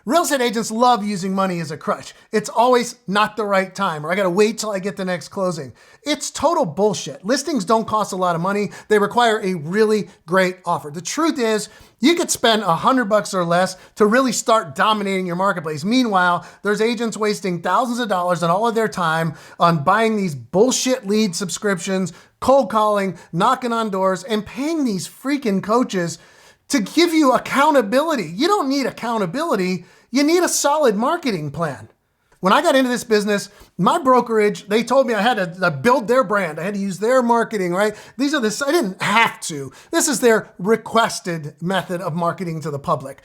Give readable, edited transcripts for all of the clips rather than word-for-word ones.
Real estate agents love using money as a crutch. It's always not the right time, or I gotta wait till I get the next closing. It's total bullshit. Listings don't cost a lot of money. They require a really great offer. The truth is, you could spend $100 or less to really start dominating your marketplace. Meanwhile, there's agents wasting thousands of dollars and all of their time on buying these bullshit lead subscriptions, cold calling, knocking on doors, and paying these freaking coaches to give you accountability. You don't need accountability. You need a solid marketing plan. When I got into this business, my brokerage, they told me I had to build their brand. I had to use their marketing, right? I didn't have to. This is their requested method of marketing to the public.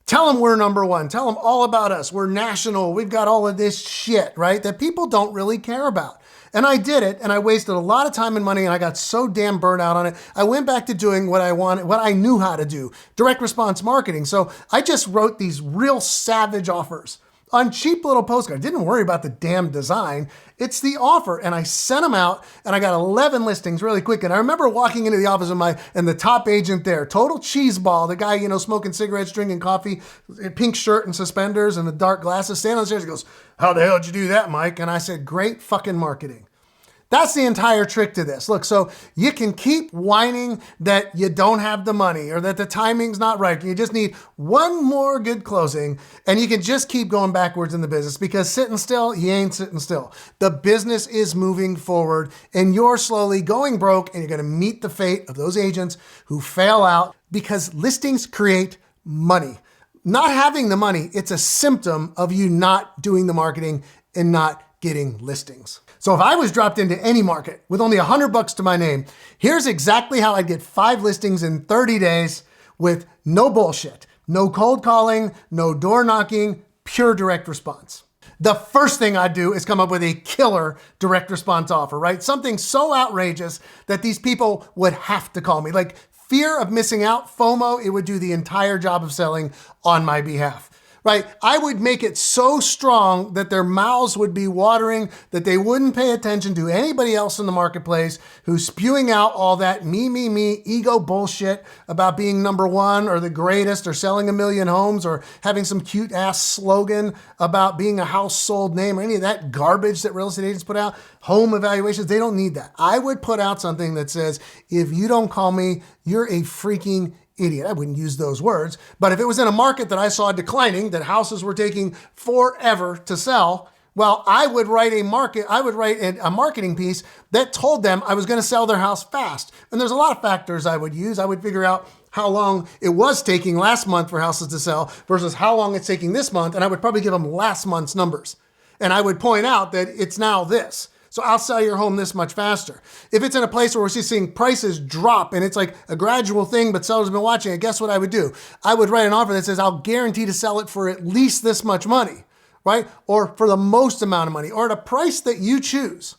Tell them we're number one. Tell them all about us. We're national. We've got all of this shit, right? That people don't really care about. And I did it, and I wasted a lot of time and money, and I got so damn burnt out on it. I went back to doing what I wanted, what I knew how to do, direct response marketing. So I just wrote these real savage offers on cheap little postcards. Didn't worry about the damn design. It's the offer. And I sent them out, and I got 11 listings really quick. And I remember walking into the office and the top agent there, total cheeseball, the guy, smoking cigarettes, drinking coffee, pink shirt and suspenders and the dark glasses, standing on the stairs. He goes, "How the hell did you do that, Mike?" And I said, "Great fucking marketing." That's the entire trick to this. Look, so you can keep whining that you don't have the money or that the timing's not right. You just need one more good closing, and you can just keep going backwards in the business, because sitting still, you ain't sitting still. The business is moving forward, and you're slowly going broke, and you're gonna meet the fate of those agents who fail out, because listings create money. Not having the money, it's a symptom of you not doing the marketing and not getting listings. So if I was dropped into any market with only $100 to my name, here's exactly how I'd get 5 listings in 30 days with no bullshit, no cold calling, no door knocking, pure direct response. The first thing I'd do is come up with a killer direct response offer, right? Something so outrageous that these people would have to call me. Like fear of missing out, FOMO, it would do the entire job of selling on my behalf. Right? I would make it so strong that their mouths would be watering, that they wouldn't pay attention to anybody else in the marketplace who's spewing out all that me, ego bullshit about being number one or the greatest or selling 1 million homes or having some cute ass slogan about being a house sold name or any of that garbage that real estate agents put out. Home evaluations, they don't need that. I would put out something that says, if you don't call me, you're a freaking idiot. I wouldn't use those words, but if it was in a market that I saw declining, that houses were taking forever to sell, well, I would write a marketing piece that told them I was going to sell their house fast. And there's a lot of factors I would use. I would figure out how long it was taking last month for houses to sell versus how long it's taking this month. And I would probably give them last month's numbers. And I would point out that it's now this. So I'll sell your home this much faster. If it's in a place where we're just seeing prices drop and it's like a gradual thing, but sellers have been watching it, guess what I would do? I would write an offer that says, I'll guarantee to sell it for at least this much money, right? Or for the most amount of money, or at a price that you choose.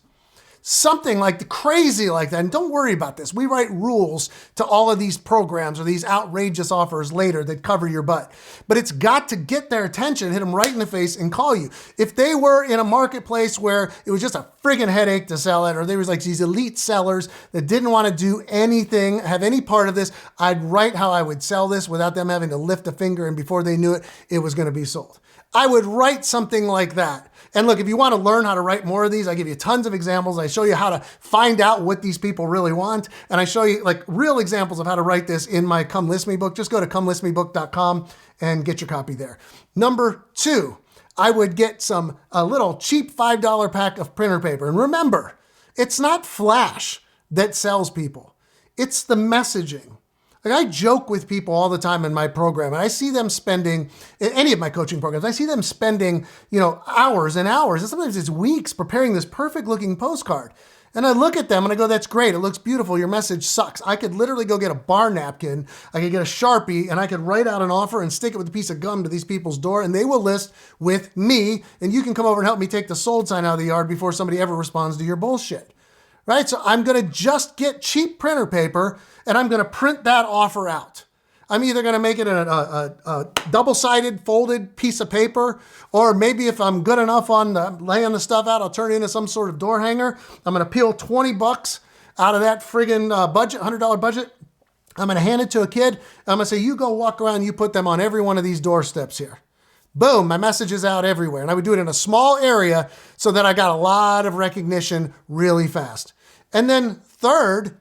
Something like crazy like that. And don't worry about this. We write rules to all of these programs or these outrageous offers later that cover your butt. But it's got to get their attention, hit them right in the face and call you. If they were in a marketplace where it was just a friggin' headache to sell it, or there was like these elite sellers that didn't want to do anything, have any part of this, I'd write how I would sell this without them having to lift a finger, and before they knew it, it was going to be sold. I would write something like that. And look, if you want to learn how to write more of these, I give you tons of examples. I show you how to find out what these people really want. And I show you like real examples of how to write this in my Come List Me book. Just go to comelistmebook.com and get your copy there. Number 2, I would get a little cheap $5 pack of printer paper. And remember, it's not flash that sells people. It's the messaging. Like I joke with people all the time in my program, and I see them spending, in any of my coaching programs, I see them spending, hours and hours, and sometimes it's weeks preparing this perfect looking postcard. And I look at them and I go, that's great. It looks beautiful. Your message sucks. I could literally go get a bar napkin. I could get a Sharpie and I could write out an offer and stick it with a piece of gum to these people's door, and they will list with me, and you can come over and help me take the sold sign out of the yard before somebody ever responds to your bullshit. Right? So I'm going to just get cheap printer paper and I'm going to print that offer out. I'm either going to make it a double-sided folded piece of paper, or maybe if I'm good enough on laying the stuff out, I'll turn it into some sort of door hanger. I'm going to peel $20 out of that friggin' budget, $100 budget. I'm going to hand it to a kid. I'm going to say, you go walk around, you put them on every one of these doorsteps here. Boom, my message is out everywhere. And I would do it in a small area so that I got a lot of recognition really fast. And then third,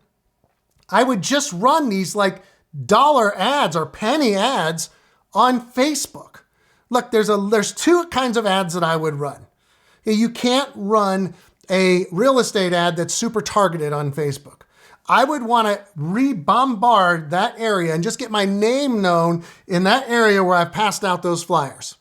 I would just run these like dollar ads or penny ads on Facebook. Look, there's two kinds of ads that I would run. You can't run a real estate ad that's super targeted on Facebook. I would want to re-bombard that area and just get my name known in that area where I've passed out those flyers.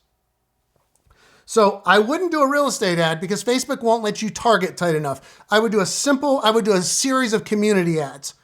So I wouldn't do a real estate ad because Facebook won't let you target tight enough. I would do a series of community ads.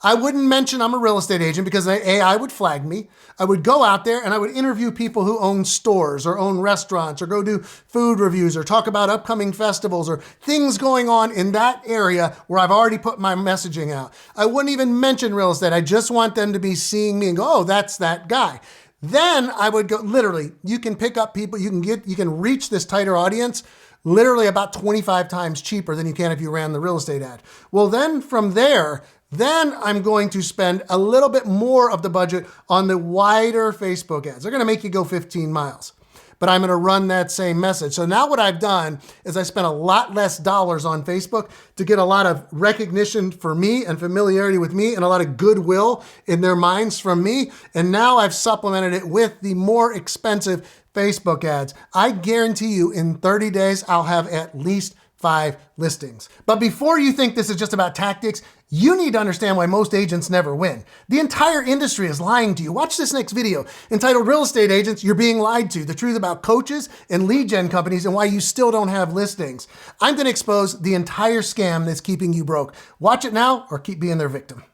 I wouldn't mention I'm a real estate agent because AI would flag me. I would go out there and I would interview people who own stores or own restaurants or go do food reviews or talk about upcoming festivals or things going on in that area where I've already put my messaging out. I wouldn't even mention real estate. I just want them to be seeing me and go, oh, that's that guy. Then I would go, literally, you can pick up people, you can reach this tighter audience literally about 25 times cheaper than you can if you ran the real estate ad. Well, then from there, then I'm going to spend a little bit more of the budget on the wider Facebook ads. They're going to make you go 15 miles, but I'm going to run that same message. So now what I've done is I spent a lot less dollars on Facebook to get a lot of recognition for me and familiarity with me and a lot of goodwill in their minds from me. And now I've supplemented it with the more expensive Facebook ads. I guarantee you in 30 days, I'll have at least 5 listings. But before you think this is just about tactics, you need to understand why most agents never win. The entire industry is lying to you. Watch this next video entitled Real Estate Agents, You're Being Lied To, the truth about coaches and lead gen companies and why you still don't have listings. I'm going to expose the entire scam that's keeping you broke. Watch it now or keep being their victim.